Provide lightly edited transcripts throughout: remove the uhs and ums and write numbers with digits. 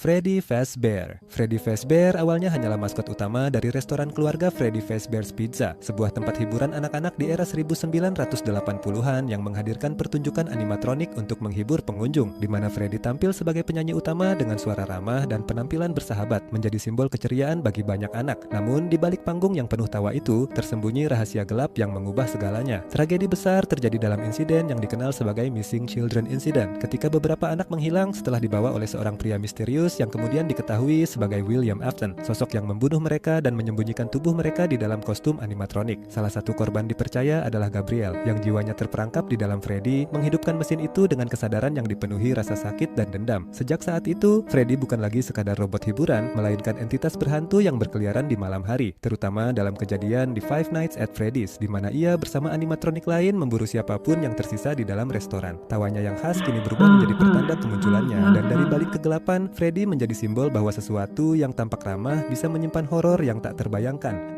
Freddy Fazbear. Freddy Fazbear awalnya hanyalah maskot utama dari restoran keluarga Freddy Fazbear's Pizza, sebuah tempat hiburan anak-anak di era 1980-an yang menghadirkan pertunjukan animatronik untuk menghibur pengunjung, di mana Freddy tampil sebagai penyanyi utama dengan suara ramah dan penampilan bersahabat, menjadi simbol keceriaan bagi banyak anak. Namun, di balik panggung yang penuh tawa itu, tersembunyi rahasia gelap yang mengubah segalanya. Tragedi besar terjadi dalam insiden yang dikenal sebagai Missing Children Incident, ketika beberapa anak menghilang setelah dibawa oleh seorang pria misterius yang kemudian diketahui sebagai William Afton, sosok yang membunuh mereka dan menyembunyikan tubuh mereka di dalam kostum animatronik. Salah satu korban dipercaya adalah Gabriel, yang jiwanya terperangkap di dalam Freddy, menghidupkan mesin itu dengan kesadaran yang dipenuhi rasa sakit dan dendam. Sejak saat itu, Freddy bukan lagi sekadar robot hiburan, melainkan entitas berhantu yang berkeliaran di malam hari, terutama dalam kejadian di Five Nights at Freddy's, di mana ia bersama animatronik lain memburu siapapun yang tersisa di dalam restoran. Tawanya yang khas kini berubah menjadi pertanda kemunculannya, dan dari balik kegelapan, Freddy menjadi simbol bahwa sesuatu yang tampak ramah bisa menyimpan horor yang tak terbayangkan.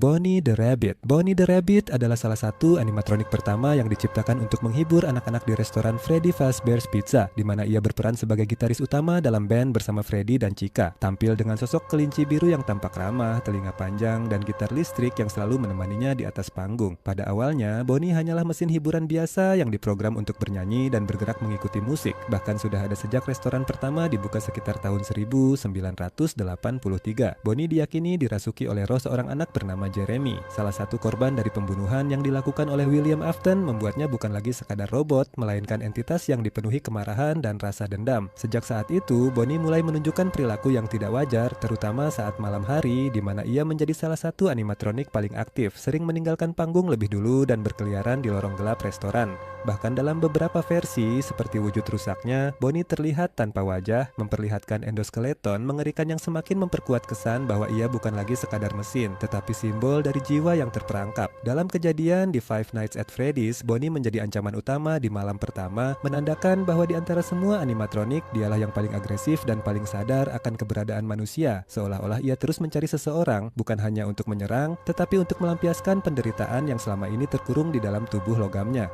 Bonnie the Rabbit. Bonnie the Rabbit adalah salah satu animatronik pertama yang diciptakan untuk menghibur anak-anak di restoran Freddy Fazbear's Pizza, di mana ia berperan sebagai gitaris utama dalam band bersama Freddy dan Chica. Tampil dengan sosok kelinci biru yang tampak ramah, telinga panjang, dan gitar listrik yang selalu menemaninya di atas panggung. Pada awalnya, Bonnie hanyalah mesin hiburan biasa yang diprogram untuk bernyanyi dan bergerak mengikuti musik. Bahkan sudah ada sejak restoran pertama dibuka sekitar tahun 1983. Bonnie diyakini dirasuki oleh roh seorang anak bernama Jeremy. Salah satu korban dari pembunuhan yang dilakukan oleh William Afton membuatnya bukan lagi sekadar robot, melainkan entitas yang dipenuhi kemarahan dan rasa dendam. Sejak saat itu, Bonnie mulai menunjukkan perilaku yang tidak wajar, terutama saat malam hari, di mana ia menjadi salah satu animatronik paling aktif, sering meninggalkan panggung lebih dulu dan berkeliaran di lorong gelap restoran. Bahkan dalam beberapa versi, seperti wujud rusaknya, Bonnie terlihat tanpa wajah, memperlihatkan endoskeleton mengerikan yang semakin memperkuat kesan bahwa ia bukan lagi sekadar mesin, tetapi simbol dari jiwa yang terperangkap. Dalam kejadian di Five Nights at Freddy's, Bonnie menjadi ancaman utama di malam pertama, menandakan bahwa di antara semua animatronik, dialah yang paling agresif dan paling sadar akan keberadaan manusia, seolah-olah ia terus mencari seseorang, bukan hanya untuk menyerang, tetapi untuk melampiaskan penderitaan yang selama ini terkurung di dalam tubuh logamnya.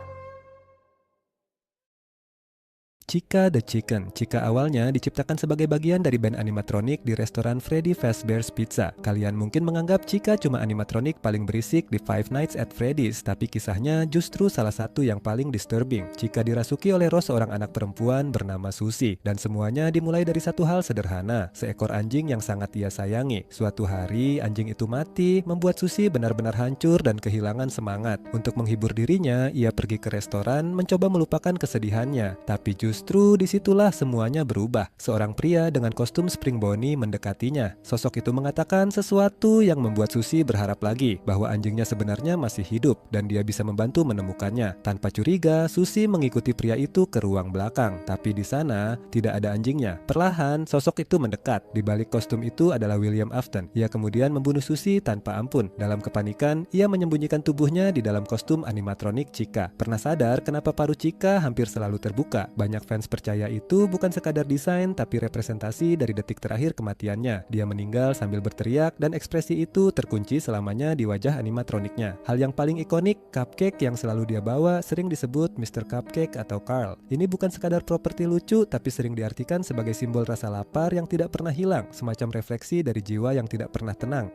Chica the Chicken. Chica awalnya diciptakan sebagai bagian dari band animatronik di restoran Freddy Fazbear's Pizza. Kalian mungkin menganggap Chica cuma animatronik paling berisik di Five Nights at Freddy's, tapi kisahnya justru salah satu yang paling disturbing. Chica dirasuki oleh roh seorang anak perempuan bernama Susie, dan semuanya dimulai dari satu hal sederhana, seekor anjing yang sangat ia sayangi. Suatu hari, anjing itu mati, membuat Susie benar-benar hancur dan kehilangan semangat. Untuk menghibur dirinya, ia pergi ke restoran, mencoba melupakan kesedihannya, tapi justru disitulah semuanya berubah. Seorang pria dengan kostum Spring Bonnie mendekatinya. Sosok itu mengatakan sesuatu yang membuat Susie berharap lagi, bahwa anjingnya sebenarnya masih hidup dan dia bisa membantu menemukannya. Tanpa curiga, Susie mengikuti pria itu ke ruang belakang, tapi di sana tidak ada anjingnya. Perlahan, sosok itu mendekat. Di balik kostum itu adalah William Afton. Ia kemudian membunuh Susie tanpa ampun. Dalam kepanikan, ia menyembunyikan tubuhnya di dalam kostum animatronik Chica. Pernah sadar kenapa paruh Chica hampir selalu terbuka? Banyak fans percaya itu bukan sekadar desain, tapi representasi dari detik terakhir kematiannya. Dia meninggal sambil berteriak, dan ekspresi itu terkunci selamanya di wajah animatroniknya. Hal yang paling ikonik, cupcake yang selalu dia bawa sering disebut Mr. Cupcake atau Carl. Ini bukan sekadar properti lucu, tapi sering diartikan sebagai simbol rasa lapar yang tidak pernah hilang, semacam refleksi dari jiwa yang tidak pernah tenang.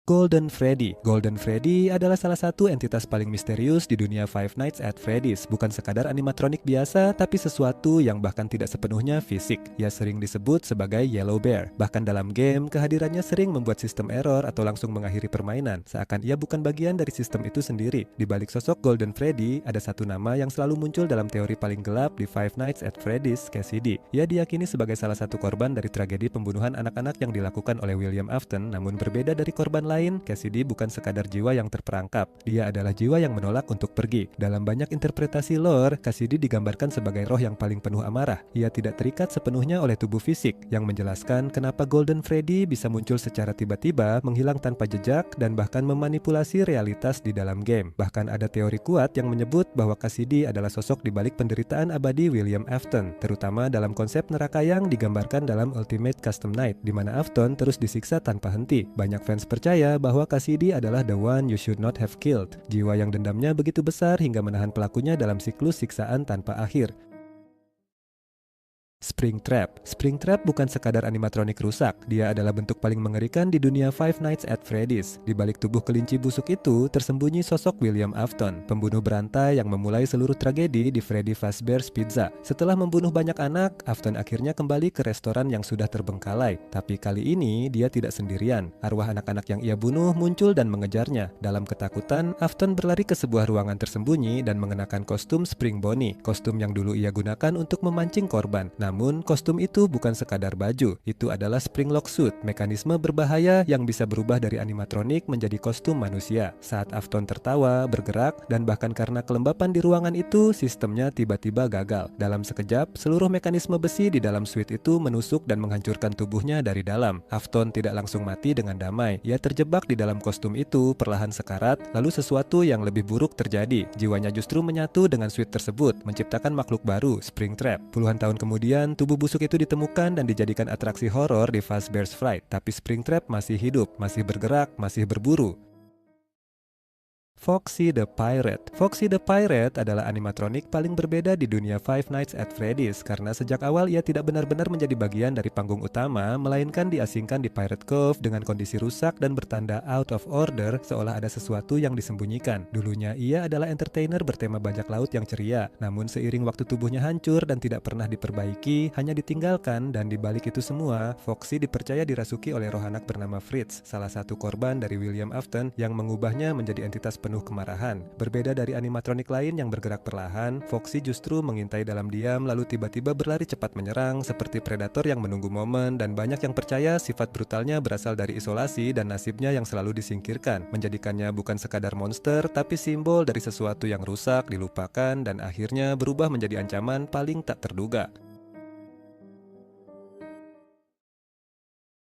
Golden Freddy. Golden Freddy adalah salah satu entitas paling misterius di dunia Five Nights at Freddy's. Bukan sekadar animatronik biasa, tapi sesuatu yang bahkan tidak sepenuhnya fisik. Ia sering disebut sebagai Yellow Bear. Bahkan dalam game, kehadirannya sering membuat sistem error atau langsung mengakhiri permainan, seakan ia bukan bagian dari sistem itu sendiri. Di balik sosok Golden Freddy, ada satu nama yang selalu muncul dalam teori paling gelap di Five Nights at Freddy's, Cassidy. Ia diyakini sebagai salah satu korban dari tragedi pembunuhan anak-anak yang dilakukan oleh William Afton, namun berbeda dari korban lain, Cassidy bukan sekadar jiwa yang terperangkap. Dia adalah jiwa yang menolak untuk pergi. Dalam banyak interpretasi lore, Cassidy digambarkan sebagai roh yang paling penuh amarah. Ia tidak terikat sepenuhnya oleh tubuh fisik, yang menjelaskan kenapa Golden Freddy bisa muncul secara tiba-tiba, menghilang tanpa jejak, dan bahkan memanipulasi realitas di dalam game. Bahkan ada teori kuat yang menyebut bahwa Cassidy adalah sosok di balik penderitaan abadi William Afton, terutama dalam konsep neraka yang digambarkan dalam Ultimate Custom Night, di mana Afton terus disiksa tanpa henti. Banyak fans percaya percaya bahwa Cassidy adalah the one you should not have killed. Jiwa yang dendamnya begitu besar hingga menahan pelakunya dalam siklus siksaan tanpa akhir. Springtrap. Springtrap bukan sekadar animatronik rusak, dia adalah bentuk paling mengerikan di dunia Five Nights at Freddy's. Di balik tubuh kelinci busuk itu, tersembunyi sosok William Afton, pembunuh berantai yang memulai seluruh tragedi di Freddy Fazbear's Pizza. Setelah membunuh banyak anak, Afton akhirnya kembali ke restoran yang sudah terbengkalai. Tapi kali ini, dia tidak sendirian. Arwah anak-anak yang ia bunuh muncul dan mengejarnya. Dalam ketakutan, Afton berlari ke sebuah ruangan tersembunyi dan mengenakan kostum Spring Bonnie, kostum yang dulu ia gunakan untuk memancing korban. Namun, kostum itu bukan sekadar baju, itu adalah Springlock Suit, mekanisme berbahaya yang bisa berubah dari animatronik menjadi kostum manusia. Saat Afton tertawa, bergerak, dan bahkan karena kelembapan di ruangan itu, sistemnya tiba-tiba gagal. Dalam sekejap, seluruh mekanisme besi di dalam suit itu menusuk dan menghancurkan tubuhnya dari dalam. Afton tidak langsung mati dengan damai, ia terjebak di dalam kostum itu, perlahan sekarat, lalu sesuatu yang lebih buruk terjadi. Jiwanya justru menyatu dengan suit tersebut, menciptakan makhluk baru, Springtrap. Puluhan tahun kemudian, tubuh busuk itu ditemukan dan dijadikan atraksi horor di Fazbear's Fright. Tapi Springtrap masih hidup, masih bergerak, masih berburu. Foxy the Pirate. Foxy the Pirate adalah animatronik paling berbeda di dunia Five Nights at Freddy's karena sejak awal ia tidak benar-benar menjadi bagian dari panggung utama, melainkan diasingkan di Pirate Cove dengan kondisi rusak dan bertanda out of order seolah ada sesuatu yang disembunyikan. Dulunya ia adalah entertainer bertema bajak laut yang ceria, namun seiring waktu tubuhnya hancur dan tidak pernah diperbaiki, hanya ditinggalkan, dan dibalik itu semua, Foxy dipercaya dirasuki oleh roh anak bernama Fritz, salah satu korban dari William Afton yang mengubahnya menjadi entitas penuh kemarahan. Berbeda dari animatronik lain yang bergerak perlahan, Foxy justru mengintai dalam diam lalu tiba-tiba berlari cepat menyerang seperti predator yang menunggu momen, dan banyak yang percaya sifat brutalnya berasal dari isolasi dan nasibnya yang selalu disingkirkan, menjadikannya bukan sekadar monster tapi simbol dari sesuatu yang rusak, dilupakan, dan akhirnya berubah menjadi ancaman paling tak terduga.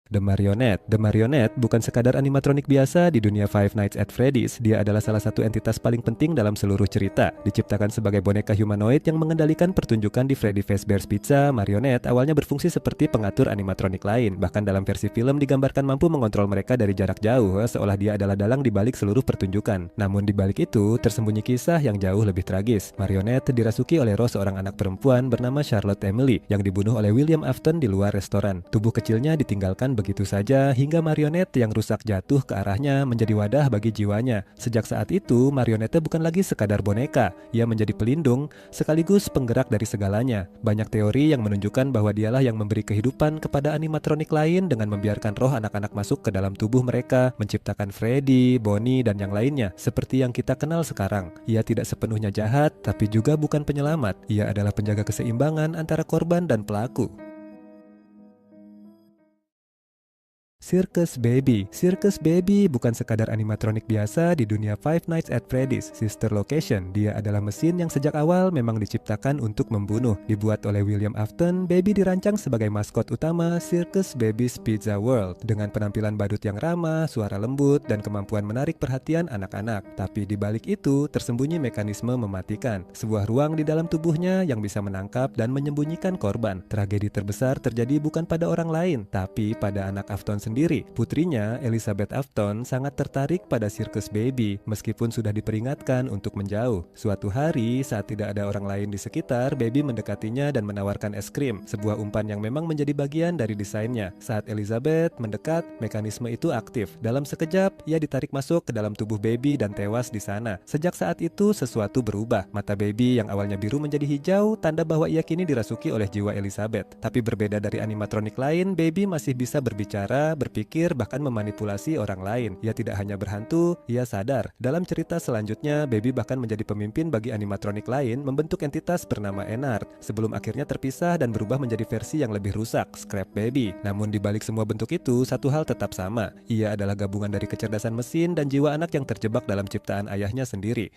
The Marionette. The Marionette bukan sekadar animatronik biasa di dunia Five Nights at Freddy's, dia adalah salah satu entitas paling penting dalam seluruh cerita. Diciptakan sebagai boneka humanoid yang mengendalikan pertunjukan di Freddy Fazbear's Pizza, Marionette awalnya berfungsi seperti pengatur animatronik lain. Bahkan dalam versi film digambarkan mampu mengontrol mereka dari jarak jauh, seolah dia adalah dalang di balik seluruh pertunjukan. Namun di balik itu, tersembunyi kisah yang jauh lebih tragis. Marionette dirasuki oleh roh seorang anak perempuan bernama Charlotte Emily yang dibunuh oleh William Afton di luar restoran. Tubuh kecilnya ditinggalkan begitu saja hingga Marionette yang rusak jatuh ke arahnya menjadi wadah bagi jiwanya. Sejak saat itu, Marionette bukan lagi sekadar boneka, ia menjadi pelindung sekaligus penggerak dari segalanya. Banyak teori yang menunjukkan bahwa dialah yang memberi kehidupan kepada animatronik lain dengan membiarkan roh anak-anak masuk ke dalam tubuh mereka, menciptakan Freddy, Bonnie, dan yang lainnya seperti yang kita kenal sekarang. Ia tidak sepenuhnya jahat, tapi juga bukan penyelamat. Ia adalah penjaga keseimbangan antara korban dan pelaku. Circus Baby. Circus Baby bukan sekadar animatronik biasa di dunia Five Nights at Freddy's Sister Location. Dia adalah mesin yang sejak awal memang diciptakan untuk membunuh. Dibuat oleh William Afton, Baby dirancang sebagai maskot utama Circus Baby's Pizza World dengan penampilan badut yang ramah, suara lembut, dan kemampuan menarik perhatian anak-anak. Tapi di balik itu tersembunyi mekanisme mematikan, sebuah ruang di dalam tubuhnya yang bisa menangkap dan menyembunyikan korban. Tragedi terbesar terjadi bukan pada orang lain, tapi pada anak Afton sendiri. Putrinya, Elizabeth Afton, sangat tertarik pada Circus Baby meskipun sudah diperingatkan untuk menjauh. Suatu hari, saat tidak ada orang lain di sekitar, Baby mendekatinya dan menawarkan es krim, sebuah umpan yang memang menjadi bagian dari desainnya. Saat Elizabeth mendekat, mekanisme itu aktif. Dalam sekejap, ia ditarik masuk ke dalam tubuh Baby dan tewas di sana. Sejak saat itu, sesuatu berubah. Mata Baby yang awalnya biru menjadi hijau, tanda bahwa ia kini dirasuki oleh jiwa Elizabeth. Tapi berbeda dari animatronik lain, Baby masih bisa berbicara, berpikir, bahkan memanipulasi orang lain. Ia tidak hanya berhantu, ia sadar. Dalam cerita selanjutnya, Baby bahkan menjadi pemimpin bagi animatronik lain, membentuk entitas bernama Enard, sebelum akhirnya terpisah dan berubah menjadi versi yang lebih rusak, Scrap Baby. Namun di balik semua bentuk itu, satu hal tetap sama. Ia adalah gabungan dari kecerdasan mesin dan jiwa anak yang terjebak dalam ciptaan ayahnya sendiri.